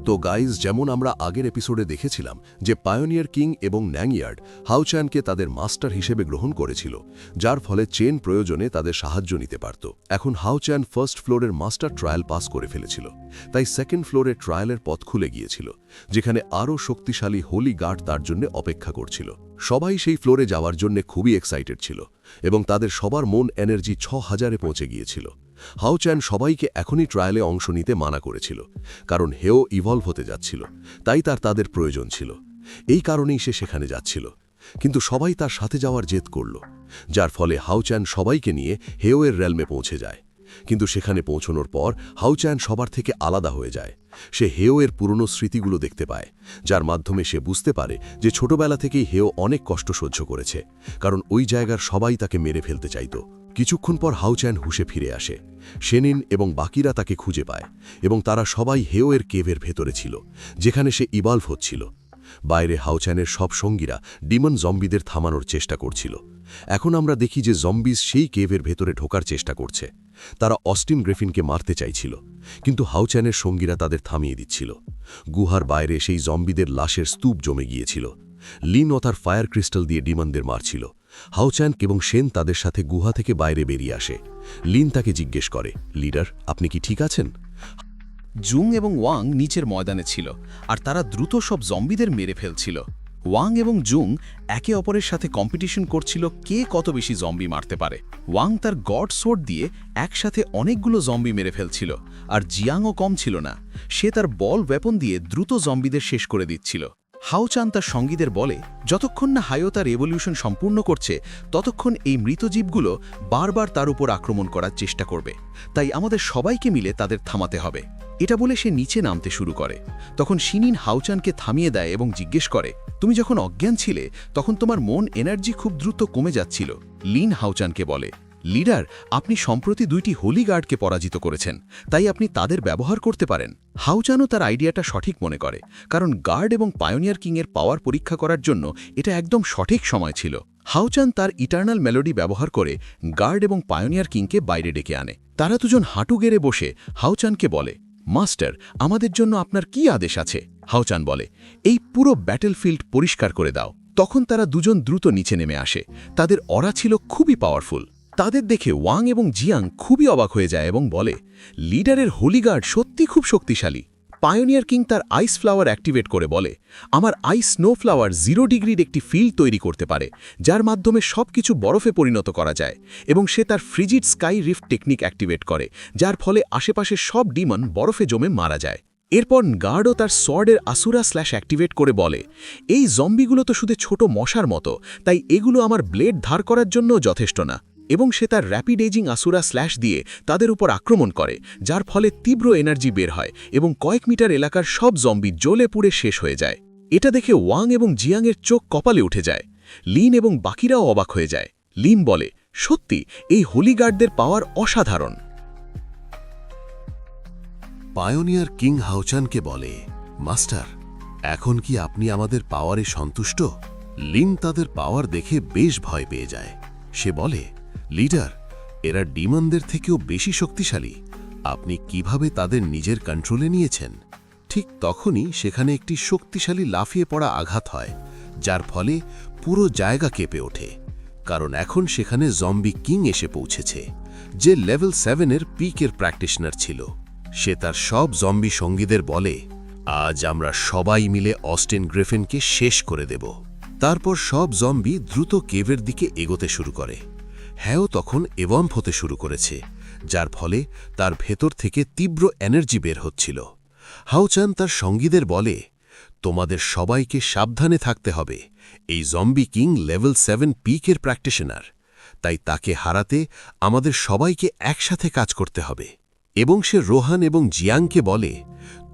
তো গাইজ, যেমন আমরা আগের এপিসোডে দেখেছিলাম যে পায়োনিয়ার কিং এবং ন্যাংয়ার্ড হাউচ্যানকে তাদের মাস্টার হিসেবে গ্রহণ করেছিল, যার ফলে চেন প্রয়োজনে তাদের সাহায্য নিতে পারত। এখন হাউচ্যান ফার্স্ট ফ্লোরের মাস্টার ট্রায়াল পাস করে ফেলেছিল, তাই সেকেন্ড ফ্লোরে ট্রায়ালের পথ খুলে গিয়েছিল, যেখানে আরও শক্তিশালী হোলি গার্ড তার জন্য অপেক্ষা করছিল। সবাই সেই ফ্লোরে যাওয়ার জন্য খুবই এক্সাইটেড ছিল এবং তাদের সবার মন এনার্জি 6000-এ পৌঁছে গিয়েছিল। হাউচ্যান সবাইকে এখনই ট্রায়ালে অংশ নিতে মানা করেছিল, কারণ হেও ইভলভ হতে যাচ্ছিল, তাই তাদের প্রয়োজন ছিল। এই কারণেই সে সেখানে যাচ্ছিল, কিন্তু সবাই তার সাথে যাওয়ার জেদ করল, যার ফলে হাউচ্যান সবাইকে নিয়ে হেওয়ের রেলমে পৌঁছে যায়। কিন্তু সেখানে পৌঁছানোর পর হাউচ্যান সবার থেকে আলাদা হয়ে যায়। সে হেওয়ের পুরনো স্মৃতিগুলো দেখতে পায়, যার মাধ্যমে সে বুঝতে পারে যে ছোটবেলা থেকেই হেও অনেক কষ্ট সহ্য করেছে, কারণ ওই জায়গার সবাই তাকে মেরে ফেলতে চাইত। কিছুক্ষণ পর হাউচ্যান হুঁশে ফিরে আসে। শেনিন এবং বাকিরা তাকে খুঁজে পায় এবং তারা সবাই হেওয়ের কেভের ভেতরে ছিল, যেখানে সে ইভলভ হচ্ছিল। বাইরে হাউচ্যানের সব সঙ্গীরা ডিমন জম্বিদের থামানোর চেষ্টা করছিল। এখন আমরা দেখি যে জম্বিজ সেই কেভের ভেতরে ঢোকার চেষ্টা করছে। তারা অস্টিন গ্রিফিনকে মারতে চাইছিল, কিন্তু হাউচ্যানের সঙ্গীরা তাদের থামিয়ে দিচ্ছিল। গুহার বাইরে সেই জম্বিদের লাশের স্তূপ জমে গিয়েছিল। লিন ও তার ফায়ার ক্রিস্টাল দিয়ে ডিমনদের মারছিল। হাউচ্যান এবং শেন তাদের সাথে গুহা থেকে বাইরে বেরিয়ে আসে। লিন তাকে জিজ্ঞেস করে, লিডার, আপনি কি ঠিক আছেন? জুং এবং ওয়াং নিচের ময়দানে ছিল, আর তারা দ্রুত সব জম্বিদের মেরে ফেলছিল। ওয়াং এবং জুং একে অপরের সাথে কম্পিটিশন করছিল কে কত বেশি জম্বি মারতে পারে। ওয়াং তার গড সোর্ড দিয়ে একসাথে অনেকগুলো জম্বি মেরে ফেলছিল, আর জিয়াংও কম ছিল না। সে তার বল ওয়েপন দিয়ে দ্রুত জম্বিদের শেষ করে দিচ্ছিল। হাউচ্যান তার সঙ্গীদের বলে, যতক্ষণ না হাইও তার রেভলিউশন সম্পূর্ণ করছে, ততক্ষণ এই মৃতজীবগুলো বারবার তার উপর আক্রমণ করার চেষ্টা করবে, তাই আমাদের সবাইকে মিলে তাদের থামাতে হবে। এটা বলে সে নিচে নামতে শুরু করে। তখন শিনিন হাউচ্যানকে থামিয়ে দেয় এবং জিজ্ঞেস করে, তুমি যখন অজ্ঞান ছিলে তখন তোমার মন এনার্জি খুব দ্রুত কমে যাচ্ছিল। লিন হাউচ্যানকে বলে, লিডার, আপনি সম্প্রতি 2টি হোলি গার্ডকে পরাজিত করেছেন, তাই আপনি তাদের ব্যবহার করতে পারেন। হাউচ্যানও তার আইডিয়াটা সঠিক মনে করে, কারণ গার্ড এবং পায়োনিয়ার কিংয়ের পাওয়ার পরীক্ষা করার জন্য এটা একদম সঠিক সময় ছিল। হাউচ্যান তার ইটার্নাল মেলোডি ব্যবহার করে গার্ড এবং পায়োনিয়ার কিংকে বাইরে ডেকে আনে। তারা দুজন হাঁটু গেড়ে বসে হাউচ্যানকে বলে, মাস্টার, আমাদের জন্য আপনার কি আদেশ আছে? হাউচ্যান বলে, এই পুরো ব্যাটেলফিল্ড পরিষ্কার করে দাও। তখন তারা দুজন দ্রুত নিচে নেমে আসে। তাদের অরা ছিল খুবই পাওয়ারফুল। তাদের দেখে ওয়াং এবং জিয়াং খুবই অবাক হয়ে যায় এবং বলে, লিডারের হোলি গার্ড সত্যি খুব শক্তিশালী। পায়োনিয়ার কিং তার আইস ফ্লাওয়ার অ্যাক্টিভেট করে বলে, আমার আইস স্নো ফ্লাওয়ার 0 ডিগ্রির একটি ফিল্ড তৈরি করতে পারে, যার মাধ্যমে সব কিছু বরফে পরিণত করা যায়। এবং সে তার ফ্রিজিড স্কাই রিফট টেকনিক অ্যাক্টিভেট করে, যার ফলে আশেপাশের সব ডিমন বরফে জমে মারা যায়। এরপর গার্ডও তার সর্ডের আসুরা স্ল্যাশ অ্যাক্টিভেট করে বলে, এই জম্বিগুলো তো শুধু ছোট মশার মতো, তাই এগুলো আমার ব্লেড ধার করার জন্যও যথেষ্ট না। এবং সে তার র্যাপিড এজিং আসুরা স্ল্যাশ দিয়ে তাদের উপর আক্রমণ করে, যার ফলে তীব্র এনার্জি বের হয় এবং কয়েক মিটার এলাকার সব জম্বি জ্বলে পুড়ে শেষ হয়ে যায়। এটা দেখে ওয়াং এবং জিয়াংয়ের চোখ কপালে উঠে যায়। লিন এবং বাকিরাও অবাক হয়ে যায়। লিন বলে, সত্যি এই হোলি গার্ডদের পাওয়ার অসাধারণ। পায়োনিয়ার কিং হাউচ্যানকে বলে, মাস্টার, এখন কি আপনি আমাদের পাওয়ারে সন্তুষ্ট? লিন তাদের পাওয়ার দেখে বেশ ভয় পেয়ে যায়। সে বলে, লিডার, এরা ডিমনদের থেকেও বেশি শক্তিশালী। আপনি কিভাবে তাদের নিজের কন্ট্রোলে নিয়েছেন? ঠিক তখনই সেখানে একটি শক্তিশালী লাফিয়ে পড়া আঘাত হয়, যার ফলে পুরো জায়গা কেঁপে ওঠে, কারণ এখন সেখানে জম্বি কিং এসে পৌঁছেছে, যে লেভেল 7-এর পিকের প্র্যাকটিশনার ছিল। সে তার সব জম্বি সঙ্গীদের বলে, আজ আমরা সবাই মিলে অস্টিন গ্রিফিনকে শেষ করে দেব। তারপর সব জম্বি দ্রুত কেভের দিকে এগোতে শুরু করে। হ্যাও তখন এভম্প হতে শুরু করেছে, যার ফলে তার ভেতর থেকে তীব্র এনার্জি বের হচ্ছিল। হাউচ্যান তার সঙ্গীদের বলে, তোমাদের সবাইকে সাবধানে থাকতে হবে। এই জম্বি কিং লেভেল 7 পিকের প্র্যাকটিশনার, তাই তাকে হারাতে আমাদের সবাইকে একসাথে কাজ করতে হবে। এবং সে রোহান এবং জিয়াংকে বলে,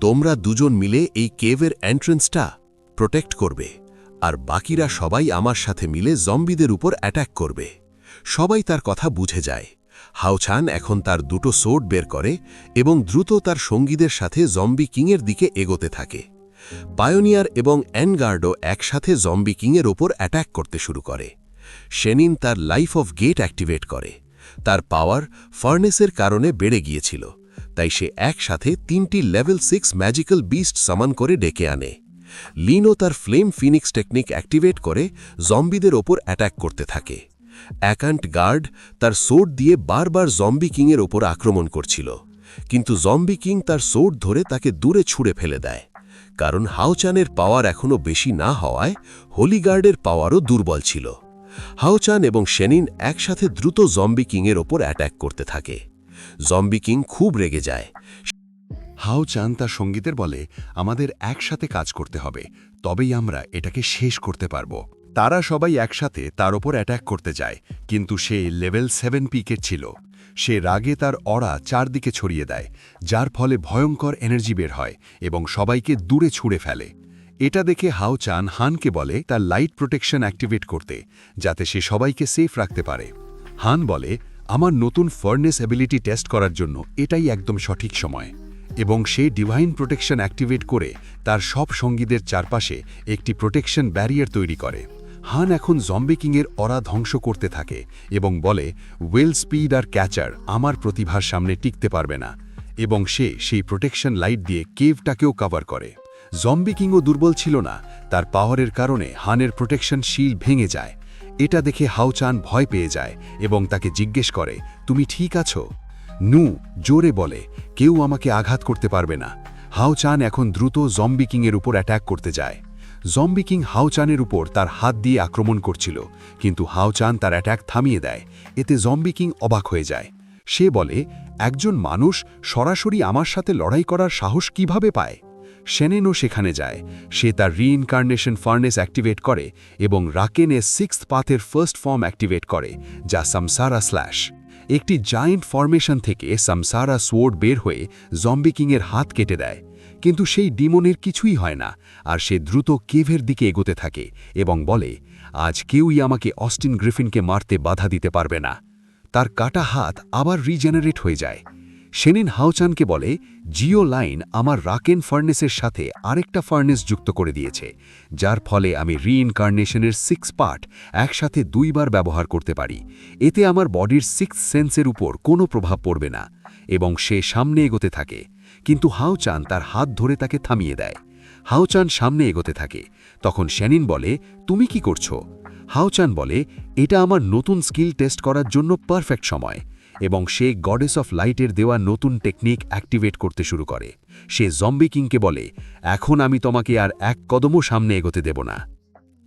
তোমরা দুজন মিলে এই কেভের এন্ট্রেন্সটা প্রোটেক্ট করবে, আর বাকিরা সবাই আমার সাথে মিলে জম্বিদের উপর অ্যাটাক করবে। সবাই তার কথা বুঝে যায়। হাউচ্যান এখন তার 2টো সোর্ড বের করে এবং দ্রুত তার সঙ্গীদের সাথে জম্বি কিংয়ের দিকে এগোতে থাকে। পায়োনিয়ার এবং অ্যানগার্ডও একসাথে জম্বি কিংয়ের ওপর অ্যাটাক করতে শুরু করে। শেনিন তার লাইফ অফ গেট অ্যাক্টিভেট করে। তার পাওয়ার ফার্নেসের কারণে বেড়ে গিয়েছিল, তাই সে একসাথে 3টি লেভেল 6 ম্যাজিক্যাল বিস্ট সামান করে ডেকে আনে। লিনও তার ফ্লেম ফিনিক্স টেকনিক অ্যাক্টিভেট করে জম্বিদের ওপর অ্যাটাক করতে থাকে। অ্যাকান্ট গার্ড তার সোর্ড দিয়ে বারবার জম্বি কিংয়ের ওপর আক্রমণ করছিল, কিন্তু জম্বি কিং তার সোর্ড ধরে তাকে দূরে ছুঁড়ে ফেলে দেয়। কারণ হাওচানের পাওয়ার এখনও বেশি না হওয়ায় হোলি গার্ডের পাওয়ারও দুর্বল ছিল। হাওচান এবং শেনিন একসাথে দ্রুত জম্বি কিংয়ের ওপর অ্যাট্যাক করতে থাকে। জম্বি কিং খুব রেগে যায়। হাওচান তার সঙ্গীদের বলে, আমাদের একসাথে কাজ করতে হবে, তবেই আমরা এটাকে শেষ করতে পারব। তারা সবাই একসাথে তার ওপর অ্যাট্যাক করতে যায়, কিন্তু সে লেভেল 7 পিকের ছিল। সে রাগে তার অরা চারদিকে ছড়িয়ে দেয়, যার ফলে ভয়ঙ্কর এনার্জি বের হয় এবং সবাইকে দূরে ছুঁড়ে ফেলে। এটা দেখে হাওচান হানকে বলে তার লাইট প্রোটেকশন অ্যাক্টিভেট করতে, যাতে সে সবাইকে সেফ রাখতে পারে। হান বলে, আমার নতুন ফার্নেস অ্যাবিলিটি টেস্ট করার জন্য এটাই একদম সঠিক সময়, এবং সে ডিভাইন প্রোটেকশন অ্যাক্টিভেট করে তার সব সঙ্গীদের চারপাশে একটি প্রোটেকশন ব্যারিয়ার তৈরি করে। হান এখন জম্বি কিংয়ের অরা ধ্বংস করতে থাকে এবং বলে, ওয়েল স্পিড আর ক্যাচার আমার প্রতিভার সামনে টিকতে পারবে না, এবং সে সেই প্রোটেকশন লাইট দিয়ে কেভটাকেও কভার করে। জম্বি কিংও দুর্বল ছিল না, তার পাওয়ারের কারণে হানের প্রোটেকশন শিল্ড ভেঙে যায়। এটা দেখে হাওচান ভয় পেয়ে যায় এবং তাকে জিজ্ঞেস করে, তুমি ঠিক আছো? নু জোরে বলে, কেউ আমাকে আঘাত করতে পারবে না। হাওচান এখন দ্রুত জম্বি কিংয়ের উপর অ্যাট্যাক করতে যায়। জম্বি কিং হাওচানের উপর তার হাত দিয়ে আক্রমণ করছিল, কিন্তু হাওচান তার অ্যাট্যাক থামিয়ে দেয়। এতে জম্বি কিং অবাক হয়ে যায়। সে বলে, একজন মানুষ সরাসরি আমার সাথে লড়াই করার সাহস কিভাবে পায়? শেনেনও সেখানে যায়। সে তার রিইনকার্নেশন ফার্নেস অ্যাক্টিভেট করে এবং রাকেনের 6th পাথের ফার্স্ট ফর্ম অ্যাক্টিভেট করে, যা সামসারা স্ল্যাশ। একটি জায়েন্ট ফরমেশন থেকে সামসারা সোয়ার্ড বের হয়ে জম্বি কিংয়ের হাত কেটে দেয়, কিন্তু সেই ডিমনের কিছুই হয় না, আর সে দ্রুত কেভের দিকে এগোতে থাকে এবং বলে, আজ কেউই আমাকে অস্টিন গ্রিফিনকে মারতে বাধা দিতে পারবে না। তার কাটা হাত আবার রিজেনারেট হয়ে যায়। শেনিন হাওচানকে বলে, জিও লাইন আমার রাকেন ফার্নেসের সাথে আরেকটা ফার্নেস যুক্ত করে দিয়েছে, যার ফলে আমি রিইনকার্নেশনের 6 পার্ট একসাথে 2 বার ব্যবহার করতে পারি। এতে আমার বডির 6th সেন্সের উপর কোনো প্রভাব পড়বে না, এবং সে সামনে এগোতে থাকে। কিন্তু হাওচান তার হাত ধরে তাকে থামিয়ে দেয়। হাওচান সামনে এগোতে থাকে। তখন শেনিন বলে, তুমি কি করছো? হাওচান বলে, এটা আমার নতুন স্কিল টেস্ট করার জন্য পারফেক্ট সময়, এবং সে গডেস অফ লাইটের দেওয়া নতুন টেকনিক অ্যাক্টিভেট করতে শুরু করে। সে জম্বি কিংকে বলে, এখন আমি তোমাকে আর এক কদমও সামনে এগোতে দেব না।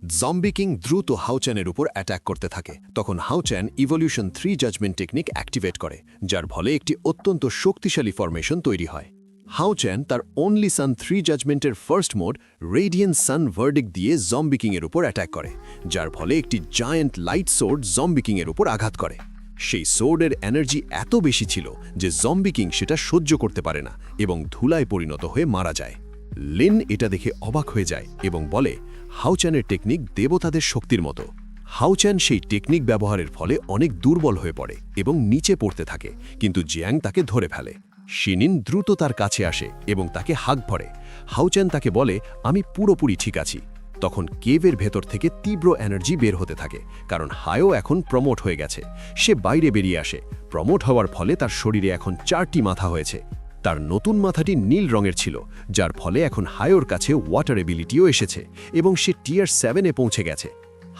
জম্বি কিং দ্রুত হাওচানের উপর অ্যাটাক করতে থাকে। তখন হাওচান ইভলিউশন 3 জাজমেন্ট টেকনিক অ্যাক্টিভেট করে, যার ফলে একটি অত্যন্ত শক্তিশালী ফরমেশন তৈরি হয়। হাওচান তার অনলি সান 3 জাজমেন্টের first mode radiant sun verdict দিয়ে জম্বি কিংয়ের উপর অ্যাটাক করে, যার ফলে একটি জায়ান্ট লাইট সোর্ড জম্বি কিংয়ের উপর আঘাত করে। সেই সোর্ডের এনার্জি এত বেশি ছিল যে জম্বি কিং সেটা সহ্য করতে পারে না এবং ধুলায় পরিণত হয়ে মারা যায়। লিন এটা দেখে অবাক হয়ে যায় এবং বলে, হাওচানের টেকনিক দেবতাদের শক্তির মতো। হাওচান সেই টেকনিক ব্যবহারের ফলে অনেক দুর্বল হয়ে পড়ে এবং নিচে পড়তে থাকে, কিন্তু জিয়াং তাকে ধরে ফেলে। শিনিন দ্রুত তার কাছে আসে এবং তাকে হাগ ভরে। হাওচান তাকে বলে, আমি পুরোপুরি ঠিক আছি। তখন কেভের ভেতর থেকে তীব্র এনার্জি বের হতে থাকে, কারণ হায়ও এখন প্রমোট হয়ে গেছে। সে বাইরে বেরিয়ে আসে। প্রমোট হওয়ার ফলে তার শরীরে এখন 4টি মাথা হয়েছে। তার নতুন মাথাটি নীল রঙের ছিল, যার ফলে এখন হায়োর কাছে ওয়াটার এবিলিটিও এসেছে এবং সে টিয়ার 7-এ পৌঁছে গেছে।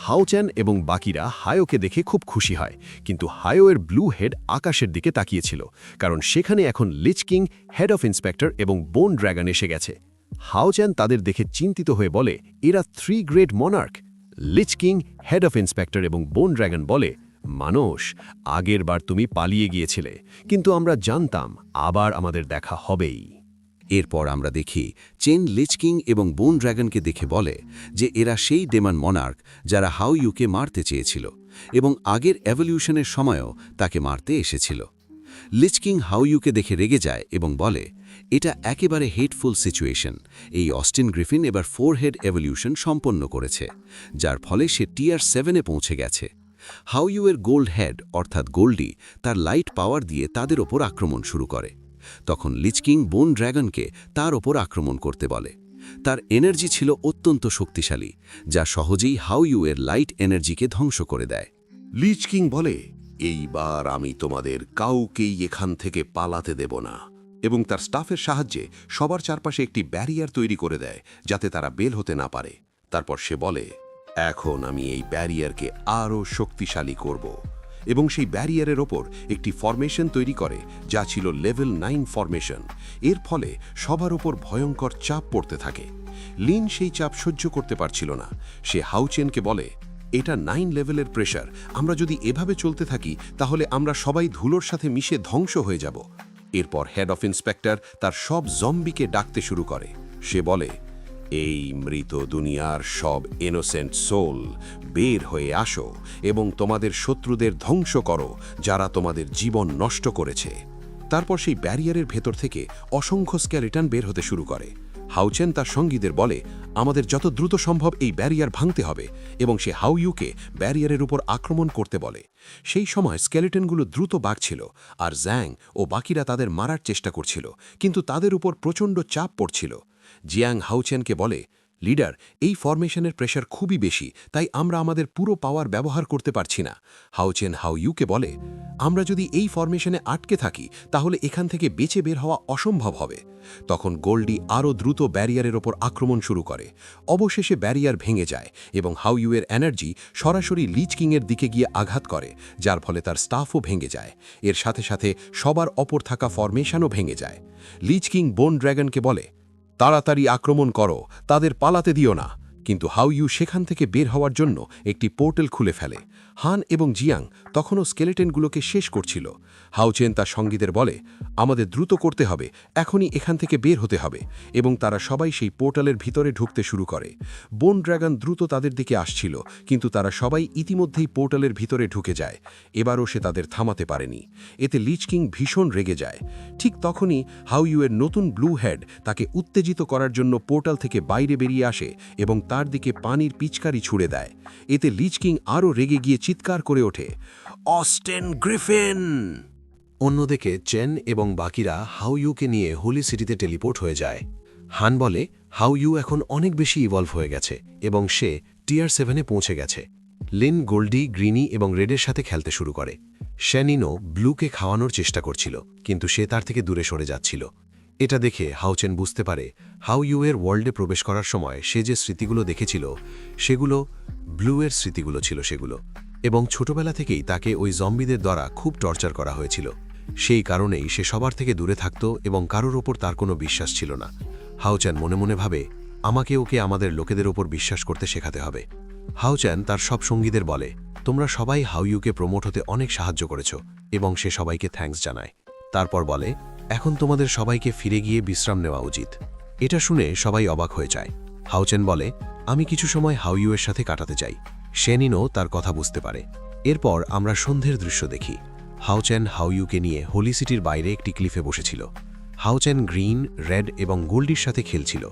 হাওচান এবং বাকিরা হায়োকে দেখে খুব খুশি হয়, কিন্তু হায়োয়ের ব্লু হেড আকাশের দিকে তাকিয়েছিল, কারণ সেখানে এখন লিচ কিং, হেড অফ ইন্সপেক্টর এবং বোন ড্র্যাগন এসে গেছে। হাওচান তাদের দেখে চিন্তিত হয়ে বলে, এরা 3 great monarch. Lich king, head of inspector এবং বোন ড্র্যাগন বলে, মানুষ, আগের বার তুমি পালিয়ে গিয়েছিলে, কিন্তু আমরা জানতাম আবার আমাদের দেখা হবেই। এরপর আমরা দেখি চেন লিচ কিং এবং বোন ড্র্যাগনকে দেখে বলে যে এরা সেই ডেমন মনার্ক যারা হাউ ইউকে মারতে চেয়েছিল এবং আগের এভলিউশনের সময়ও তাকে মারতে এসেছিল। লিচ কিং হাউ ইউকে দেখে রেগে যায় এবং বলে, এটা একেবারে হেটফুল সিচুয়েশন। এই অস্টিন গ্রিফিন এবার 4 হেড এভলিউশন সম্পন্ন করেছে, যার ফলে সে টিয়ার 7-এ পৌঁছে গেছে। হাউ ইউয়ের গোল্ড হেড অর্থাৎ গোল্ডি তার লাইট পাওয়ার দিয়ে তাদের ওপর আক্রমণ শুরু করে। তখন লিচ কিং বোন ড্র্যাগনকে তার ওপর আক্রমণ করতে বলে। তার এনার্জি ছিল অত্যন্ত শক্তিশালী, যা সহজেই হাউ ইউয়ের লাইট এনার্জিকে ধ্বংস করে দেয়। লিচ কিং বলে, এইবার আমি তোমাদের কাউকেই এখান থেকে পালাতে দেব না। এবং তার স্টাফের সাহায্যে সবার চারপাশে একটি ব্যারিয়ার তৈরি করে দেয় যাতে তারা বের হতে না পারে। তারপর সে বলে, এখন আমি এই ব্যারিয়ারকে আরও শক্তিশালী করব, এবং সেই ব্যারিয়ারের ওপর একটি ফরমেশন তৈরি করে যা ছিল লেভেল 9 ফরমেশন। এর ফলে সবার ওপর ভয়ঙ্কর চাপ পড়তে থাকে। লিন সেই চাপ সহ্য করতে পারছিল না। সে হাউচেনকে বলে, এটা 9 লেভেলের প্রেশার, আমরা যদি এভাবে চলতে থাকি তাহলে আমরা সবাই ধুলোর সাথে মিশে ধ্বংস হয়ে যাব। এরপর হেড অফ ইন্সপেক্টর তার সব জম্বিকে ডাকতে শুরু করে। সে বলে, এই মৃত দুনিয়ার সব ইনোসেন্ট সোল, বের হয়ে আসো এবং তোমাদের শত্রুদের ধ্বংস করো যারা তোমাদের জীবন নষ্ট করেছে। তারপর সেই ব্যারিয়ারের ভেতর থেকে অসংখ্য স্কেলেটন বের হতে শুরু করে। হাউচেন তার সঙ্গীদের বলে, আমাদের যত দ্রুত সম্ভব এই ব্যারিয়ার ভাঙতে হবে, এবং সে হাউইউকে ব্যারিয়ারের উপর আক্রমণ করতে বলে। সেই সময় স্কেলেটনগুলো দ্রুত বাড়ছিল, আর জ্যাং ও বাকিরা তাদের মারার চেষ্টা করছিল, কিন্তু তাদের উপর প্রচণ্ড চাপ পড়ছিল। জিয়াং হাউচেনকে বলে, লিডার, এই ফরমেশনের প্রেশার খুবই বেশি, তাই আমরা আমাদের পুরো পাওয়ার ব্যবহার করতে পারছি না। হাউচেন হাউইউকে বলে, আমরা যদি এই ফরমেশনে আটকে থাকি তাহলে এখান থেকে বেঁচে বের হওয়া অসম্ভব হবে। তখন গোল্ডি আরও দ্রুত ব্যারিয়ারের ওপর আক্রমণ শুরু করে। অবশেষে ব্যারিয়ার ভেঙে যায় এবং হাউইউয়ের এনার্জি সরাসরি লিচ কিংয়ের দিকে গিয়ে আঘাত করে, যার ফলে তার স্টাফও ভেঙে যায়। এর সাথে সাথে সবার অপর থাকা ফরমেশনও ভেঙে যায়। লিচ কিং বোন ড্র্যাগনকে বলে, তাড়াতাড়ি আক্রমণ করো, তাদের পালাতে দিও না। কিন্তু হাউইউ সেখান থেকে বের হওয়ার জন্য একটি পোর্টাল খুলে ফেলে। হান এবং জিয়াং তখনও স্কেলেটনগুলোকে শেষ করছিল। হাউচেন তার সঙ্গীদের বলে, আমাদের দ্রুত করতে হবে, এখনই এখান থেকে বের হতে হবে, এবং তারা সবাই সেই পোর্টালের ভিতরে ঢুকতে শুরু করে। বোন ড্র্যাগন দ্রুত তাদের দিকে আসছিল, কিন্তু তারা সবাই ইতিমধ্যেই পোর্টালের ভিতরে ঢুকে যায়। এবারও সে তাদের থামাতে পারেনি। এতে লিচ কিং ভীষণ রেগে যায়। ঠিক তখনই হাউইউয়ের নতুন ব্লু হেড তাকে উত্তেজিত করার জন্য পোর্টাল থেকে বাইরে বেরিয়ে আসে এবং তার দিকে পানির পিচকারি ছুড়ে দেয়। এতে লিচ কিং আরও রেগে গিয়ে চিৎকার করে ওঠে, অস্টেন গ্রিফিন! অন্যদিকে চেন এবং বাকিরা হাউইউকে নিয়ে হোলি সিটিতে টেলিপোর্ট হয়ে যায়। হান বলে, হাউইউ এখন অনেক বেশি ইভলভ হয়ে গেছে এবং সে টিয়ার 7-এ পৌঁছে গেছে। লিন গোল্ডি, গ্রিনি এবং রেডের সাথে খেলতে শুরু করে। শ্যানিনো ব্লুকে খাওয়ানোর চেষ্টা করছিল, কিন্তু সে তার থেকে দূরে সরে যাচ্ছিল। এটা দেখে হাউচেন বুঝতে পারে হাউইউয়ের ওয়ার্ল্ডে প্রবেশ করার সময় সে যে স্মৃতিগুলো দেখেছিল সেগুলো ব্লুয়ের স্মৃতিগুলো ছিল সেগুলো, এবং ছোটবেলা থেকেই তাকে ওই জম্বিদের দ্বারা খুব টর্চার করা হয়েছিল। সেই কারণেই সে সবার থেকে দূরে থাকত এবং কারোর ওপর তার কোনো বিশ্বাস ছিল না। হাউচেন মনে মনে ভাবে, আমাকে ওকে আমাদের লোকেদের ওপর বিশ্বাস করতে শেখাতে হবে। হাউচেন তার সব সঙ্গীদের বলে, তোমরা সবাই হাউইউকে প্রমোট হতে অনেক সাহায্য করেছ, এবং সে সবাইকে থ্যাঙ্কস জানায়। তারপর বলে, এখন তোমাদের সবাইকে ফিরে গিয়ে বিশ্রাম নেওয়া উচিত। এটা শুনে সবাই অবাক হয়ে যায়। হাউচেন বলে, আমি কিছু সময় হাউইউয়ের সাথে কাটাতে চাই। শেনিনও তার কথা বুঝতে পারে। এরপর আমরা সন্ধ্যের দৃশ্য দেখি। হাউচেন হাউইউকে নিয়ে হোলি সিটির বাইরে একটি ক্লিফে বসেছিল। হাউচেন গ্রিন, রেড এবং গোল্ডির সাথে খেলছিল।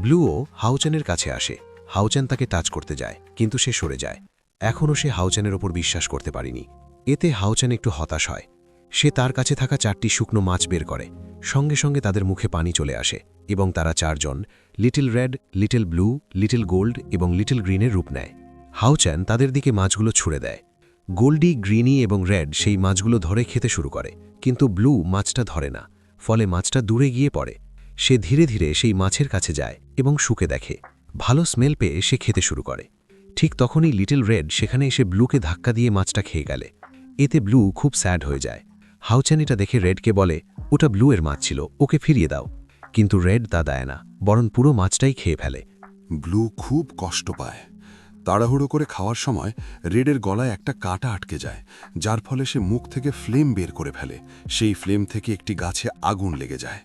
ব্লুও হাউচেনের কাছে আসে। হাউচেন তাকে টাচ করতে যায়, কিন্তু সে সরে যায়। এখনও সে হাউচেনের ওপর বিশ্বাস করতে পারেনি। এতে হাউচেন একটু হতাশ হয়। সে তার কাছে থাকা 4টি শুকনো মাছ বের করে। সঙ্গে সঙ্গে তাদের মুখে পানি চলে আসে এবং তারা 4 জন little red, little blue, little gold এবং লিটল গ্রিনের রূপ নেয়। হাউচেন তাদের দিকে মাছগুলো ছুঁড়ে দেয়। গোল্ডি, গ্রিনি এবং রেড সেই মাছগুলো ধরে খেতে শুরু করে, কিন্তু ব্লু মাছটা ধরে না, ফলে মাছটা দূরে গিয়ে পড়ে। সে ধীরে ধীরে সেই মাছের কাছে যায় এবং শুকে দেখে। ভালো স্মেল পেয়ে সে খেতে শুরু করে। ঠিক তখনই লিটল রেড সেখানে এসে ব্লুকে ধাক্কা দিয়ে মাছটা খেয়ে গেলে। এতে ব্লু খুব স্যাড হয়ে যায়। হাউচেন এটা দেখে রেডকে বলে, ওটা ব্লু এর মাছ ছিল, ওকে ফিরিয়ে দাও। কিন্তু রেড তা দেয় না, বরং পুরো মাছটাই খেয়ে ফেলে। ব্লু খুব কষ্ট পায়। তাড়াহুড়ো করে খাওয়ার সময় রেডের গলায় একটা কাঁটা আটকে যায়, যার ফলে সে মুখ থেকে ফ্লেম বের করে ফেলে। সেই ফ্লেম থেকে একটি গাছে আগুন লেগে যায়।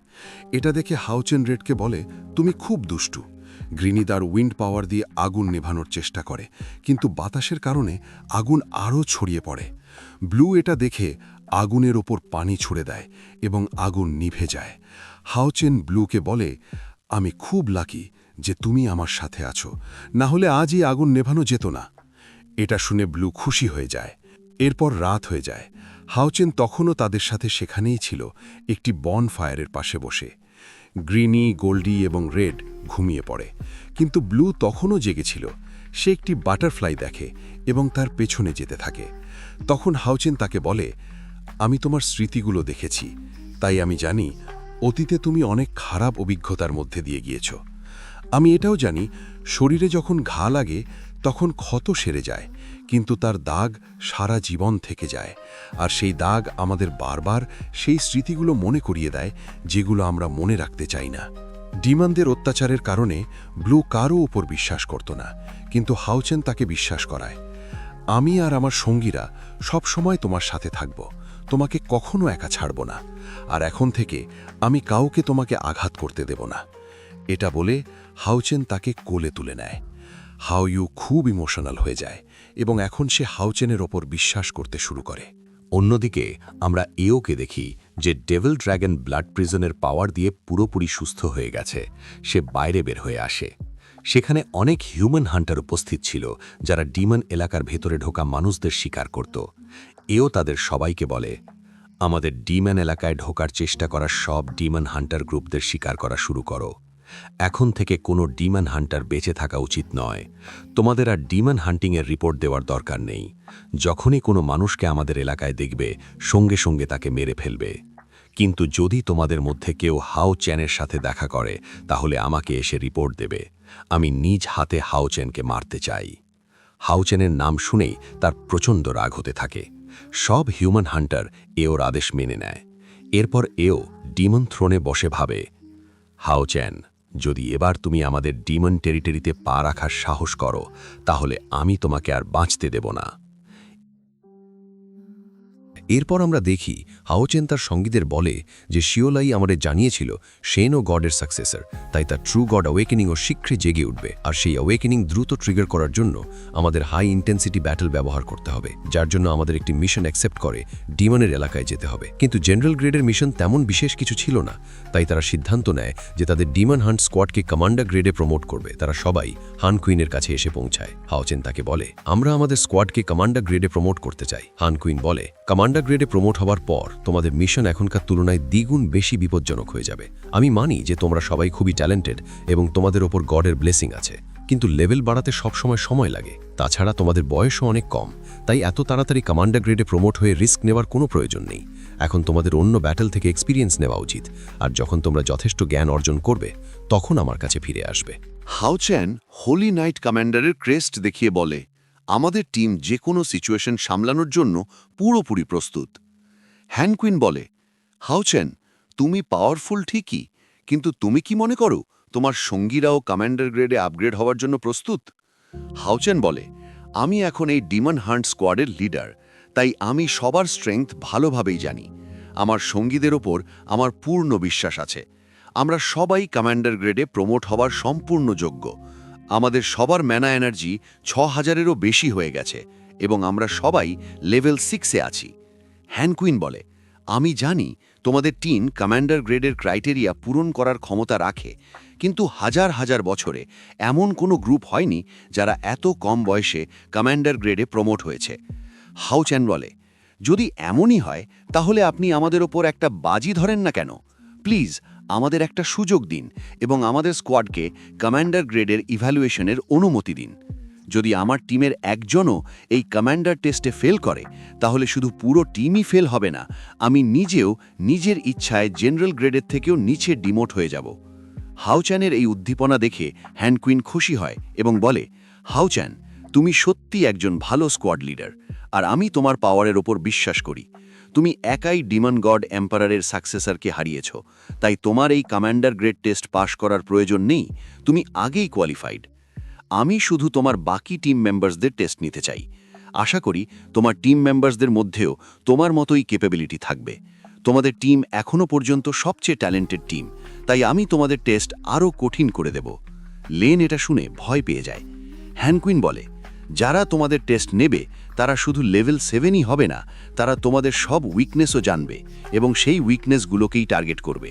এটা দেখে হাউচেন রেডকে বলে, তুমি খুব দুষ্টু। গ্রিনি তার উইন্ড পাওয়ার দিয়ে আগুন নেভানোর চেষ্টা করে, কিন্তু বাতাসের কারণে আগুন আরও ছড়িয়ে পড়ে। ব্লু এটা দেখে আগুনের ওপর পানি ছুড়ে দেয় এবং আগুন নিভে যায়। হাউচেন ব্লুকে বলে, আমি খুব লাকি যে তুমি আমার সাথে আছো, না হলে আজই আগুন নেভানো যেত না। এটা শুনে ব্লু খুশি হয়ে যায়। এরপর রাত হয়ে যায়। হাউচেন তখনও তাদের সাথে সেখানেই ছিল, একটি বনফায়ারের পাশে বসে। গ্রিনি, গোল্ডি এবং রেড ঘুমিয়ে পড়ে, কিন্তু ব্লু তখনও জেগেছিল। সে একটি বাটারফ্লাই দেখে এবং তার পেছনে যেতে থাকে। তখন হাউচেন তাকে বলে, আমি তোমার স্মৃতিগুলো দেখেছি, তাই আমি জানি অতীতে তুমি অনেক খারাপ অভিজ্ঞতার মধ্যে দিয়ে গিয়েছ। আমি এটাও জানি শরীরে যখন ঘা লাগে তখন ক্ষত সেরে যায়, কিন্তু তার দাগ সারা জীবন থেকে যায়, আর সেই দাগ আমাদের বারবার সেই স্মৃতিগুলো মনে করিয়ে দেয় যেগুলো আমরা মনে রাখতে চাই না। ডিমানদের অত্যাচারের কারণে ব্লু কারও উপর বিশ্বাস করত না, কিন্তু হাউচেন তাকে বিশ্বাস করায়। আমি আর আমার সঙ্গীরা সব সময় তোমার সাথে থাকব, তোমাকে কখনো একা ছাড়ব না, আর এখন থেকে আমি কাউকে তোমাকে আঘাত করতে দেব না। এটা বলে হাউচেন তাকে কোলে তুলে নেয়। হাউ ইউ খুব ইমোশনাল হয়ে যায় এবং এখন সে হাউচেনের ওপর বিশ্বাস করতে শুরু করে। অন্যদিকে আমরা এওকে দেখি যে ডেভিল ড্র্যাগন ব্লাড প্রিজনের পাওয়ার দিয়ে পুরোপুরি সুস্থ হয়ে গেছে। সে বাইরে বের হয়ে আসে। সেখানে অনেক হিউম্যান হান্টার উপস্থিত ছিল, যারা ডিমন এলাকার ভেতরে ঢোকা মানুষদের শিকার করত। এও তাদের সবাইকে বলে, আমাদের ডিমন এলাকায় ঢোকার চেষ্টা করা সব ডিমন হান্টার গ্রুপদের শিকার করা শুরু করো। এখন থেকে কোনো ডিমন হান্টার বেঁচে থাকা উচিত নয়। তোমাদের আর ডিমন হান্টিংয়ের রিপোর্ট দেওয়ার দরকার নেই। যখনই কোনো মানুষকে আমাদের এলাকায় দেখবে, সঙ্গে সঙ্গে তাকে মেরে ফেলবে। কিন্তু যদি তোমাদের মধ্যে কেউ হাউচেনের সাথে দেখা করে, তাহলে আমাকে এসে রিপোর্ট দেবে। আমি নিজ হাতে হাউচেনকে মারতে চাই। হাউচেনের নাম শুনেই তার প্রচণ্ড রাগ হতে থাকে। সব হিউম্যান হান্টার এওর আদেশ মেনে নেয়। এরপর এও ডিমন থ্রোনে বসে ভাবে, হাউচেন, যদি এবার তুমি আমাদের ডিমন টেরিটরিতে পা রাখার সাহস করো, তাহলে আমি তোমাকে আর বাঁচতে দেব না। এরপর আমরা দেখি হাউচেন তার সঙ্গীদের বলে যে শিওলাই আমাদের জানিয়েছিল শেনও গডের সাকসেসর, তাই তার ট্রু গড অ্যাওয়েকেনিংও শীঘ্রই জেগে উঠবে, আর সেই অ্যাওয়েকেনিং দ্রুত ট্রিগার করার জন্য আমাদের হাই ইন্টেন্সিটি ব্যাটল ব্যবহার করতে হবে, যার জন্য আমাদের একটি মিশন অ্যাকসেপ্ট করে ডিমনের এলাকায় যেতে হবে। কিন্তু জেনারেল গ্রেডের মিশন তেমন বিশেষ কিছু ছিল না, তাই তারা সিদ্ধান্ত নেয় যে তাদের ডিমন হান্ট স্কোয়াডকে কমান্ডার গ্রেডে প্রমোট করবে। তারা সবাই হান কুইনের কাছে এসে পৌঁছায়। হাউচেন তাকে বলে, আমরা আমাদের স্কোয়াডকে কমান্ডার গ্রেডে প্রমোট করতে চাই। হান কুইন বলে, কমান্ডার গ্রেডে প্রমোট হওয়ার পর তোমাদের মিশন এখনকার তুলনায় দ্বিগুণ বেশি বিপজ্জনক হয়ে যাবে। আমি মানি যে তোমরা সবাই খুবই ট্যালেন্টেড এবং তোমাদের ওপর গডের ব্লেসিং আছে, কিন্তু লেভেল বাড়াতে সবসময় সময় লাগে। তাছাড়া তোমাদের বয়সও অনেক কম, তাই এত তাড়াতাড়ি কমান্ডার গ্রেডে প্রমোট হয়ে রিস্ক নেওয়ার কোনো প্রয়োজন নেই। এখন তোমাদের অন্য ব্যাটল থেকে এক্সপিরিয়েন্স নেওয়া উচিত, আর যখন তোমরা যথেষ্ট জ্ঞান অর্জন করবে তখন আমার কাছে ফিরে আসবে। হাউচেন হোলি নাইট কমান্ডারের ক্রেস্ট দেখিয়ে বলে, আমাদের টিম যে কোনো সিচুয়েশন সামলানোর জন্য পুরোপুরি প্রস্তুত। হ্যানকুইন বলে, হাউচেন, তুমি পাওয়ারফুল ঠিকই, কিন্তু তুমি কি মনে করো তোমার সঙ্গীরাও কমান্ডার গ্রেডে আপগ্রেড হওয়ার জন্য প্রস্তুত? হাউচেন বলে, আমি এখন এই ডিমন হান্ট স্কোয়াডের লিডার, তাই আমি সবার স্ট্রেংথ ভালোভাবেই জানি। আমার সঙ্গীদের ওপর আমার পূর্ণ বিশ্বাস আছে। আমরা সবাই কমান্ডার গ্রেডে প্রমোট হওয়ার সম্পূর্ণ যোগ্য। আমাদের সবার ম্যানা এনার্জি ৬,০০০-এরও বেশি হয়ে গেছে এবং আমরা সবাই লেভেল 6-এ আছি। হ্যানকুইন বলে, আমি জানি তোমাদের টিম কমান্ডার গ্রেডের ক্রাইটেরিয়া পূরণ করার ক্ষমতা রাখে, কিন্তু হাজার হাজার বছরে এমন কোনো গ্রুপ হয়নি যারা এত কম বয়সে কমান্ডার গ্রেডে প্রমোট হয়েছে। হাউচেন বলে, যদি এমনই হয় তাহলে আপনি আমাদের ওপর একটা বাজি ধরেন না কেন? প্লিজ আমাদের একটা সুযোগ দিন এবং আমাদের স্কোয়াডকে কমান্ডার গ্রেডের ইভ্যালুয়েশনের অনুমতি দিন। যদি আমার টিমের একজনও এই কমান্ডার টেস্টে ফেল করে, তাহলে শুধু পুরো টিমই ফেল হবে না, আমি নিজেও নিজের ইচ্ছায় জেনারেল গ্রেডের থেকেও নিচে ডিমোট হয়ে যাব। হাউচ্যানের এই উদ্দীপনা দেখে হ্যানকুইন খুশি হয় এবং বলে, হাউচ্যান, তুমি সত্যি একজন ভালো স্কোয়াড লিডার, আর আমি তোমার পাওয়ারের ওপর বিশ্বাস করি। তুমি একাই ডিমন গড এম্পারারের সাকসেসরকে হারিয়েছ, তাই তোমার এই কমান্ডার গ্রেড টেস্ট পাশ করার প্রয়োজন নেই, তুমি আগেই কোয়ালিফাইড। আমি শুধু তোমার বাকি টিম মেম্বার্সদের টেস্ট নিতে চাই। আশা করি তোমার টিম মেম্বার্সদের মধ্যেও তোমার মতোই ক্যাপাবিলিটি থাকবে। তোমাদের টিম এখনও পর্যন্ত সবচেয়ে ট্যালেন্টেড টিম, তাই আমি তোমাদের টেস্ট আরও কঠিন করে দেব। লেন এটা শুনে ভয় পেয়ে যায়। হ্যানকুইন বলে, যারা তোমাদের টেস্ট নেবে তারা শুধু লেভেল 7ই হবে না, তারা তোমাদের সব উইকনেসও জানবে এবং সেই উইকনেসগুলোকেই টার্গেট করবে।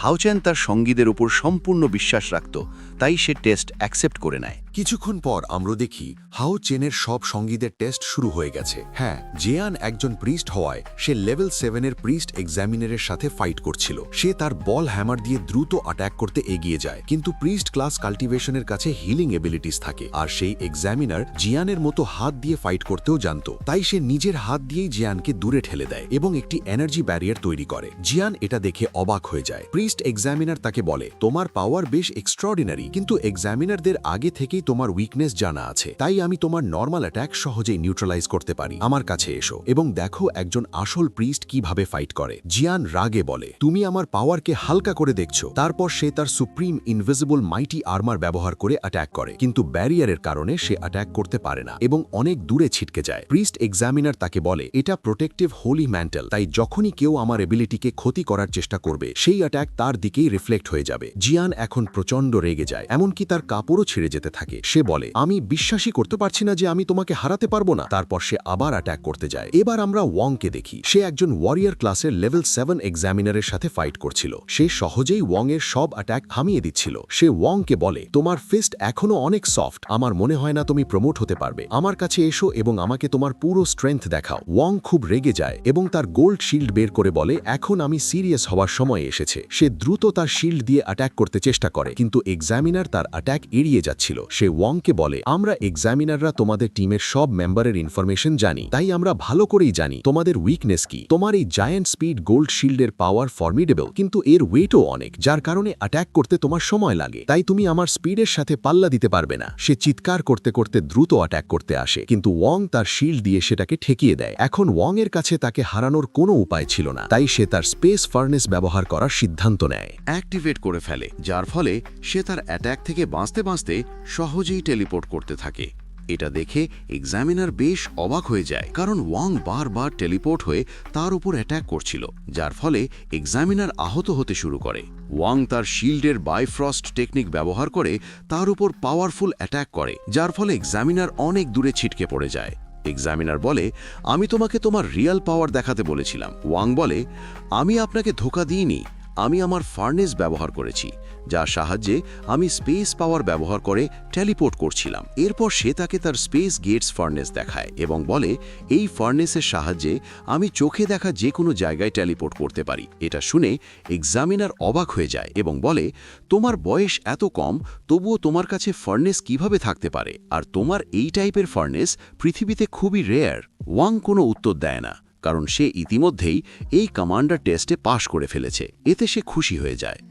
হাউচ্যান তার সঙ্গীদের উপর সম্পূর্ণ বিশ্বাস রাখত, তাই সে টেস্ট অ্যাকসেপ্ট করে নেয়। কিছুক্ষণ পর আমরা দেখি হাও চেনের সব সঙ্গীদের টেস্ট শুরু হয়ে গেছে। হ্যাঁ, জিয়ান একজন প্রিস্ট হওয়ায় সে লেভেল 7-এর প্রিস্ট এক্সামিনারের সাথে ফাইট করছিল। সে তার বল হ্যামার দিয়ে দ্রুত অ্যাটাক করতে এগিয়ে যায়, কিন্তু প্রিস্ট ক্লাস কাল্টিভেশনের কাছে হিলিং এবিলিটিস থাকে, আর সেই এক্সামিনার জিয়ানের মতো হাত দিয়ে ফাইট করতেও জানত। তাই সে নিজের হাত দিয়েই জিয়ানকে দূরে ঠেলে দেয় এবং একটি এনার্জি ব্যারিয়ার তৈরি করে। জিয়ান এটা দেখে অবাক হয়ে যায়। প্রিস্ট এক্সামিনার তাকে বলে, তোমার পাওয়ার বেশ এক্সট্রাঅর্ডিনারি, কিন্তু এক্সামিনারদের আগে থেকেই তোমার উইকনেস জানা আছে, তাই আমি তোমার নর্মাল অ্যাটাক সহজেই নিউট্রালাইজ করতে পারি। আমার কাছে এসো এবং দেখো একজন আসল প্রিস্ট কিভাবে ফাইট করে। জিয়ান রাগে বলে, তুমি আমার পাওয়ারকে হালকা করে দেখছো। তারপর সে তার সুপ্রিম ইনভিজিবল মাইটি আর্মার ব্যবহার করে অ্যাটাক করে, কিন্তু ব্যারিয়ারের কারণে সে অ্যাটাক করতে পারে না এবং অনেক দূরে ছিটকে যায়। প্রিস্ট এক্সামিনার তাকে বলে, এটা প্রোটেক্টিভ হোলি ম্যান্টেল, তাই যখনই কেউ আমার এবিলিটিকে ক্ষতি করার চেষ্টা করবে সেই অ্যাটাক তার দিকেই রিফ্লেক্ট হয়ে যাবে। জিয়ান এখন প্রচণ্ড রেগে যায়, এমনকি তার কাপড়ও ছিঁড়ে যেতে থাকে। সে বলে, আমি বিশ্বাসই করতে পারছি না যে আমি তোমাকে হারাতে পারবো না। তারপর সে আবার অ্যাটাক করতে যায়। এবার আমরা ওয়াংকে দেখি। সে একজন ওয়ারিয়ার ক্লাসের লেভেল 7 এক্সামিনারের সাথে ফাইট করছিল। সে সহজেই ওয়াংয়ের সব অ্যাটাক থামিয়ে দিচ্ছিল। সে ওয়াংকে বলে, তোমার ফিস্ট এখনো অনেক সফট, আমার মনে হয় না তুমি প্রমোট হতে পারবে। আমার কাছে এসো এবং আমাকে তোমার পুরো স্ট্রেংথ দেখাও। ওয়াং খুব রেগে যায় এবং তার গোল্ড শিল্ড বের করে বলে, এখন আমি সিরিয়াস হওয়ার সময় এসেছে। সে দ্রুত তার শিল্ড দিয়ে অ্যাটাক করতে চেষ্টা করে, কিন্তু এক্সামিনার তার অ্যাটাক এড়িয়ে যাচ্ছিল। সে ওয়াংকে বলে, আমরা এক্সামিনাররা তোমাদের টিমের সব মেম্বারের ইনফরমেশন জানি, তাই আমরা ভালো করেই জানি তোমাদের উইকনেস কি। তোমার এই জায়ান্ট স্পিড গোল্ড শিল্ডের পাওয়ার ফর্মিডেবল, কিন্তু এর ওয়েটও অনেক, যার কারণে অ্যাটাক করতে তোমার সময় লাগে। তাই তুমি আমার স্পিডের সাথে পাল্লা দিতে পারবে না। সে চিৎকার করতে করতে দ্রুত অ্যাটাক করতে আসে, কিন্তু ওয়াং তার শিল্ড দিয়ে সেটাকে ঠেকিয়ে দেয়। এখন ওয়াং এর কাছে তাকে হারানোর কোনো উপায় ছিল না, তাই সে তার স্পেস ফার্নেস ব্যবহার করার সিদ্ধান্ত নেয়। অ্যাক্টিভেট করে ফেলে, যার ফলে সে তার অ্যাটাক থেকে বাঁচতে বাঁচতে সহজেই টেলিপোর্ট করতে থাকে। এটা দেখে এক্সামিনার বেশ অবাক হয়ে যায়, কারণ ওয়াং বারবার টেলিপোর্ট হয়ে তার উপর অ্যাটাক করছিল, যার ফলে এক্সামিনার আহত হতে শুরু করে। ওয়াং তার শিল্ডের বাইফ্রস্ট টেকনিক ব্যবহার করে তার উপর পাওয়ারফুল অ্যাটাক করে, যার ফলে এক্সামিনার অনেক দূরে ছিটকে পড়ে যায়। এক্সামিনার বলে, আমি তোমাকে তোমার রিয়েল পাওয়ার দেখাতে বলেছিলাম। ওয়াং বলে, আমি আপনাকে ধোঁকা দিইনি, আমি আমার ফার্নেস ব্যবহার করেছি, যার সাহায্যে আমি স্পেস পাওয়ার ব্যবহার করে টেলিপোর্ট করছিলাম। এরপর সে তাকে তার স্পেস গেটস ফার্নেস দেখায় এবং বলে, এই ফার্নেসের সাহায্যে আমি চোখে দেখা যে কোনো জায়গায় টেলিপোর্ট করতে পারি। এটা শুনে এক্সামিনার অবাক হয়ে যায় এবং বলে, তোমার বয়স এত কম, তবুও তোমার কাছে ফার্নেস কিভাবে থাকতে পারে, আর তোমার এই টাইপের ফার্নেস পৃথিবীতে খুবই রেয়ার। ওয়াং কোনো উত্তর দেয় না, কারণ সে ইতিমধ্যেই এই কমান্ডার টেস্টে পাশ করে ফেলেছে। এতে সে খুশি হয়ে যায়।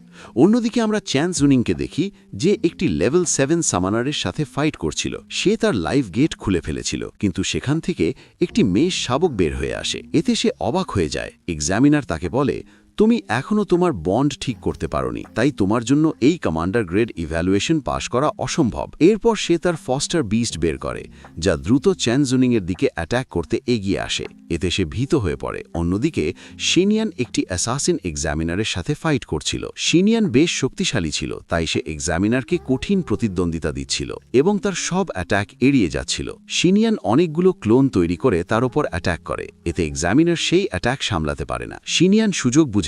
অন্যদিকে আমরা চ্যান জুনিংকে দেখি, যে একটি লেভেল 7 সামানারের সাথে ফাইট করছিল। সে তার লাইফ গেট খুলে ফেলেছিল, কিন্তু সেখান থেকে একটি মেষ শাবক বের হয়ে আসে। এতে সে অবাক হয়ে যায়। এক্সামিনার তাকে বলে, তুমি এখনও তোমার বন্ড ঠিক করতে পারোনি, তাই তোমার জন্য এই কমান্ডার গ্রেড ইভ্যালুয়েশন পাশ করা অসম্ভব। এরপর সে তার ফস্টার বিস্ট বের করে, যা দ্রুত চ্যান জুনিংয়ের দিকে অ্যাটাক করতে এগিয়ে আসে। এতে সে ভীত হয়ে পড়ে। অন্যদিকে শিনিয়ান একটি অ্যাসাসিন এক্সামিনারের সাথে ফাইট করছিল। শিনিয়ান বেশ শক্তিশালী ছিল, তাই সে এক্সামিনারকে কঠিন প্রতিদ্বন্দ্বিতা দিচ্ছিল এবং তার সব অ্যাটাক এড়িয়ে যাচ্ছিল। শিনিয়ান অনেকগুলো ক্লোন তৈরি করে তার উপর অ্যাটাক করে, এতে এক্সামিনার সেই অ্যাটাক সামলাতে পারে না। শিনিয়ান সুযোগ বুঝে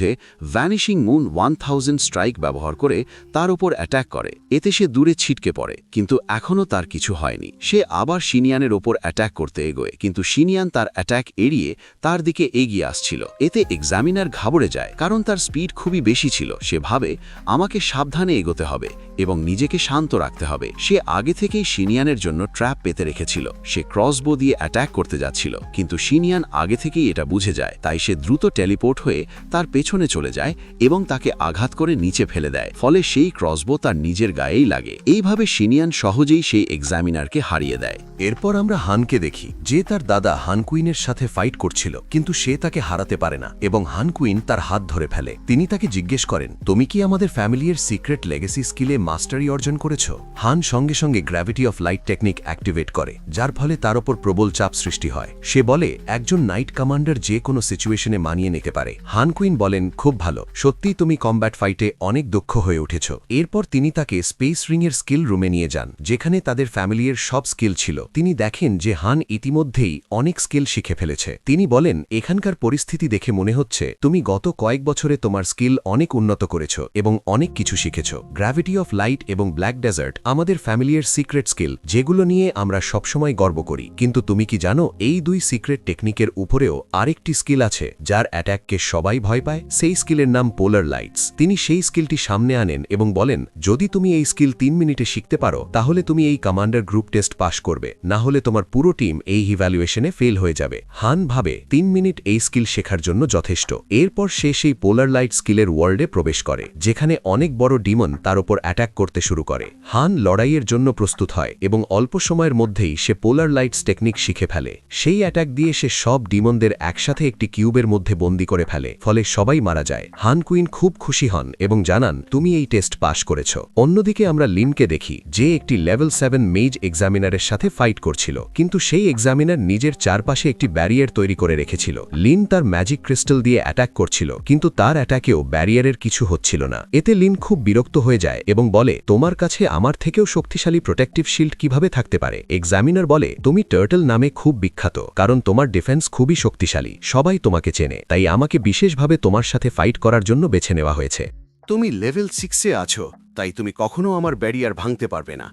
ভ্যানিশিং মুন 1000 স্ট্রাইক ব্যবহার করে তার উপর অ্যাটাক করে। এতে সে দূরে ছিটকে পড়ে, কিন্তু এখনও তার কিছু হয়নি। সে আবার শিনিয়ানের ওপর অ্যাটাক করতে এগোয়, কিন্তু শিনিয়ান তার অ্যাটাক এড়িয়ে তার দিকে এগিয়ে আসছিল। এতে এক্সামিনার ঘাবড়ে যায়, কারণ তার স্পিড খুবই বেশি ছিল। সে ভাবে, আমাকে সাবধানে এগোতে হবে এবং নিজেকে শান্ত রাখতে হবে। সে আগে থেকেই শিনিয়ানের জন্য ট্র্যাপ পেতে রেখেছিল। সে ক্রসবো দিয়ে অ্যাটাক করতে যাচ্ছিল, কিন্তু শিনিয়ান আগে থেকেই এটা বুঝে যায়। তাই সে দ্রুত টেলিপোর্ট হয়ে তার পেছনে চলে যায় এবং তাকে আঘাত করে নিচে ফেলে দেয়। ফলে সেই ক্রসবো তার নিজের গায়েই লাগে। এইভাবে শিনিয়ান সহজেই সেই এক্সামিনারকে হারিয়ে দেয়। এরপর আমরা হানকে দেখি, যে তার দাদা হানকুইনের সাথে ফাইট করছিল, কিন্তু সে তাকে হারাতে পারে না এবং হানকুইন তার হাত ধরে ফেলে। তিনি তাকে জিজ্ঞেস করেন, তুমি কি আমাদের ফ্যামিলির সিক্রেট লেগেসি স্কিলে মাস্টারি অর্জন করেছ? হান সঙ্গে সঙ্গে gravity of light technique activate করে, যার ফলে তার ওপর প্রবল চাপ সৃষ্টি হয়। সে বলে, একজন নাইট কমান্ডার যে কোনো সিচুয়েশনে মানিয়ে নিতে পারে। হানকুইন বলে, বলেন, খুব ভালো, সত্যিই তুমি কমব্যাট ফাইটে অনেক দক্ষ হয়ে উঠেছ। এরপর তিনি তাকে স্পেস রিংয়ের স্কিল রুমে নিয়ে যান, যেখানে তাদের ফ্যামিলির সব স্কিল ছিল। তিনি দেখেন যে হান ইতিমধ্যেই অনেক স্কিল শিখে ফেলেছে। তিনি বলেন, এখানকার পরিস্থিতি দেখে মনে হচ্ছে তুমি গত কয়েক বছরে তোমার স্কিল অনেক উন্নত করেছ এবং অনেক কিছু শিখেছ। গ্র্যাভিটি অফ লাইট এবং ব্ল্যাক ডেজার্ট আমাদের ফ্যামিলির সিক্রেট স্কিল, যেগুলো নিয়ে আমরা সবসময় গর্ব করি। কিন্তু তুমি কি জানো, এই দুই সিক্রেট টেকনিকের উপরেও আরেকটি স্কিল আছে যার অ্যাট্যাককে সবাই ভয় পায়? সেই স্কিলের নাম পোলার লাইটস। তিনি সেই স্কিলটি সামনে আনেন এবং বলেন, যদি তুমি এই স্কিল 3 মিনিটে শিখতে পারো তাহলে তুমি এই কমান্ডার গ্রুপ টেস্ট পাশ করবে, না হলে তোমার পুরো টিম এই ইভ্যালুয়েশনে ফেল হয়ে যাবে। হান ভাবে 3 মিনিট এই স্কিল শেখার জন্য যথেষ্ট। এরপর সে সেই পোলার লাইট স্কিলের ওয়ার্ল্ডে প্রবেশ করে, যেখানে অনেক বড় ডিমন তার উপর অ্যাটাক করতে শুরু করে। হান লড়াইয়ের জন্য প্রস্তুত হয় এবং অল্প সময়ের মধ্যেই সে পোলার লাইটস টেকনিক শিখে ফেলে। সেই অ্যাটাক দিয়ে সে সব ডিমনদের একসাথে একটি কিউবের মধ্যে বন্দী করে ফেলে, ফলে সবাই মারা যায়। হান কুইন খুব খুশি হন এবং জানান, তুমি এই টেস্ট পাশ করেছ। অন্যদিকে আমরা লিনকে দেখি, যে একটি লেভেল 7 মেজ এক্সামিনারের সাথে ফাইট করছিল, কিন্তু সেই এক্সামিনার নিজের চারপাশে একটি ব্যারিয়ার তৈরি করে রেখেছিল। লিন তার ম্যাজিক ক্রিস্টাল দিয়ে অ্যাটাক করছিল, কিন্তু তার অ্যাটাকেও ব্যারিয়ারের কিছু হচ্ছিল না। এতে লিন খুব বিরক্ত হয়ে যায় এবং বলে, তোমার কাছে আমার থেকেও শক্তিশালী প্রোটেক্টিভ শিল্ড কিভাবে থাকতে পারে? এক্সামিনার বলে, তুমি টার্টল নামে খুব বিখ্যাত, কারণ তোমার ডিফেন্স খুবই শক্তিশালী, সবাই তোমাকে চেনে, তাই আমাকে বিশেষভাবে তোমার সাথে ফাইট করার জন্য বেছে নেওয়া হয়েছে। তুমি লেভেল 6-এ আছো, তাই তুমি কখনো আমার ব্যারিয়ার ভাঙতে পারবে না।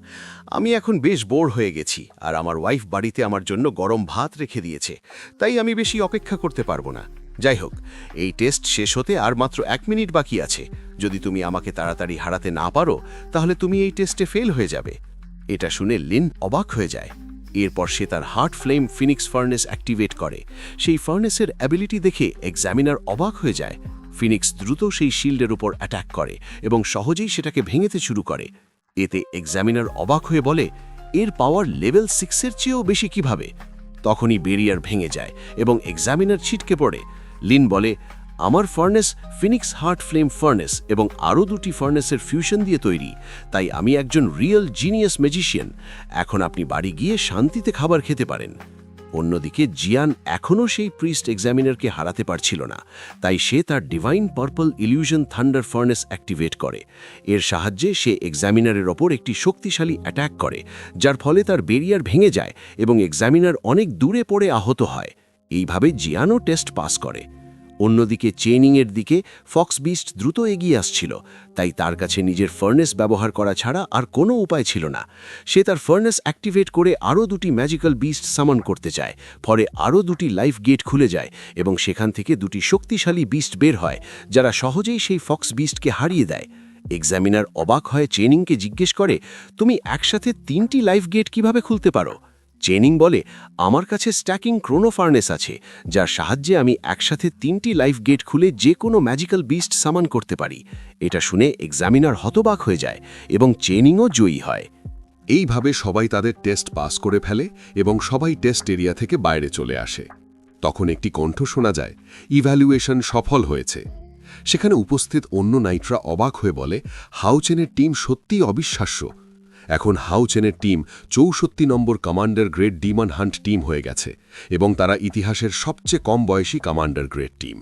আমি এখন বেশ বোর হয়ে গেছি, আর আমার ওয়াইফ বাড়িতে আমার জন্য গরম ভাত রেখে দিয়েছে, তাই আমি বেশি অপেক্ষা করতে পারবো না। যাই হোক, এই টেস্ট শেষ হতে আর মাত্র 1 মিনিট বাকি আছে। যদি তুমি আমাকে তাড়াতাড়ি হারাতে না পারো তাহলে তুমি এই টেস্টে ফেল হয়ে যাবে। এটা শুনে লিন অবাক হয়ে যায়। এরপর সে তার heart flame Phoenix furnace activate করে। সেই ফার্নেসের অ্যাবিলিটি দেখে এক্সামিনার অবাক হয়ে যায়। ফিনিক্স দ্রুত সেই শিল্ডের উপর অ্যাটাক করে এবং সহজেই সেটাকে ভেঙেতে শুরু করে। এতে এক্সামিনার অবাক হয়ে বলে, এর পাওয়ার লেভেল 6-এর চেয়েও বেশি কিভাবে? তখনই ব্যারিয়ার ভেঙে যায় এবং এক্সামিনার ছিটকে পড়ে। লিন বলে, আমার furnace Phoenix heart flame furnace এবং আরও 2টি ফার্নেসের ফিউশন দিয়ে তৈরি, তাই আমি একজন রিয়েল জিনিয়াস ম্যাজিশিয়ান। এখন আপনি বাড়ি গিয়ে শান্তিতে খাবার খেতে পারেন। অন্যদিকে জিয়ান এখনও সেই প্রিস্ট এক্সামিনারকে হারাতে পারছিল না, তাই সে তার divine purple illusion thunder furnace activate করে। এর সাহায্যে সে এক্সামিনারের ওপর একটি শক্তিশালী অ্যাটাক করে, যার ফলে তার ব্যারিয়ার ভেঙে যায় এবং এক্সামিনার অনেক দূরে পড়ে আহত হয়। এইভাবে জিয়ানও টেস্ট পাস করে। অন্যদিকে চেইনিংয়ের দিকে ফক্স বিস্ট দ্রুত এগিয়ে আসছিল, তাই তার কাছে নিজের ফার্নেস ব্যবহার করা ছাড়া আর কোনো উপায় ছিল না। সে তার ফার্নেস অ্যাক্টিভেট করে আরও 2টি ম্যাজিক্যাল বিস্ট সামন করতে চায়, ফলে আরও 2টি লাইফ গেট খুলে যায় এবং সেখান থেকে 2টি শক্তিশালী বিস্ট বের হয়, যারা সহজেই সেই ফক্স বিস্টকে হারিয়ে দেয়। এক্সামিনার অবাক হয়ে চেইনিংকে জিজ্ঞেস করে, তুমি একসাথে 3টি লাইফ গেট কিভাবে খুলতে পারো? চেইনিং বলে, আমার কাছে স্ট্যাকিং ক্রোনো ফার্নেস আছে, যার সাহায্যে আমি একসাথে 3টি লাইফ গেট খুলে যে কোনো ম্যাজিক্যাল বিস্ট সামান করতে পারি। এটা শুনে এক্সামিনার হতবাক হয়ে যায় এবং চেইনিংও জয়ী হয়। এইভাবে সবাই তাদের টেস্ট পাস করে ফেলে এবং সবাই টেস্ট এরিয়া থেকে বাইরে চলে আসে। তখন একটি কণ্ঠ শোনা যায়, ইভ্যালুয়েশন সফল হয়েছে। সেখানে উপস্থিত অন্য নাইটরা অবাক হয়ে বলে, হাউচেনের টিম সত্যিই অবিশ্বাস্য। এখন হাউচেনের টিম 64 নম্বর commander grade demon hunt team হয়ে গেছে এবং তারা ইতিহাসের সবচেয়ে কম বয়সী কমান্ডার গ্রেড টিম।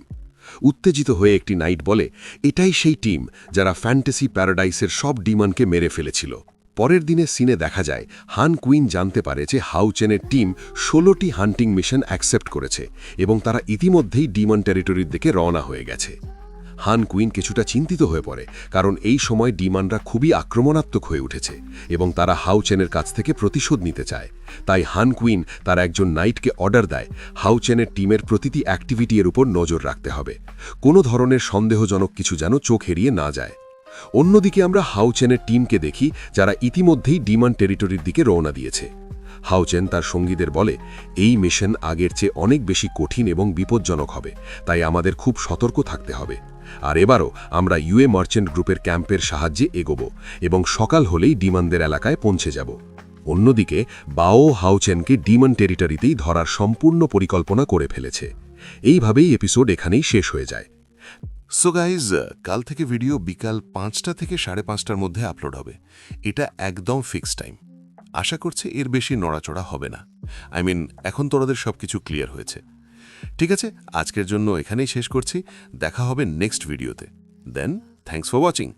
উত্তেজিত হয়ে একটি নাইট বলে, এটাই সেই টিম যারা ফ্যান্টাসি প্যারাডাইসের সব ডিমনকে মেরে ফেলেছিল। পরের দিনের সিনে দেখা যায়, হান কুইন জানতে পারে যে হাউচেনের টিম 16টি হান্টিং মিশন অ্যাকসেপ্ট করেছে এবং তারা ইতিমধ্যেই ডিমন টেরিটরির দিকে রওনা হয়ে গেছে। হান কুইন কিছুটা চিন্তিত হয়ে পড়ে, কারণ এই সময় ডিমানরা খুবই আক্রমণাত্মক হয়ে উঠেছে এবং তারা হাউচেনের কাছ থেকে প্রতিশোধ নিতে চায়। তাই হান কুইন তার একজন নাইটকে অর্ডার দেয়, হাউচেনের টিমের প্রতিটি অ্যাক্টিভিটির উপর নজর রাখতে হবে, কোনো ধরনের সন্দেহজনক কিছু যেন চোখ এড়িয়ে না যায়। অন্যদিকে আমরা হাউচেনের টিমকে দেখি, যারা ইতিমধ্যেই ডিমন টেরিটরির দিকে রওনা দিয়েছে। হাউচেন তার সঙ্গীদের বলে, এই মিশন আগের চেয়ে অনেক বেশি কঠিন এবং বিপজ্জনক হবে, তাই আমাদের খুব সতর্ক থাকতে হবে। আর এবারও আমরা ইউএ মার্চেন্ট গ্রুপের ক্যাম্পের সাহায্যে এগোব এবং সকাল হলেই ডিমনদের এলাকায় পৌঁছে যাব। অন্যদিকে বাও হাউচেনকে ডিমন টেরিটরিতেই ধরার সম্পূর্ণ পরিকল্পনা করে ফেলেছে। এইভাবেই এপিসোড এখানেই শেষ হয়ে যায়। সো গাইজ, কাল থেকে ভিডিও বিকাল 5টা থেকে 5:30টার মধ্যে আপলোড হবে। এটা একদম ফিক্সড টাইম। আশা করছি এর বেশি নড়াচড়া হবে না। এখন তোমাদের সব কিছু ক্লিয়ার হয়েছে। ঠিক আছে, আজকের জন্য এখানেই শেষ করছি। দেখা হবে নেক্সট ভিডিওতে। দেন থ্যাঙ্কস ফর ওয়াচিং।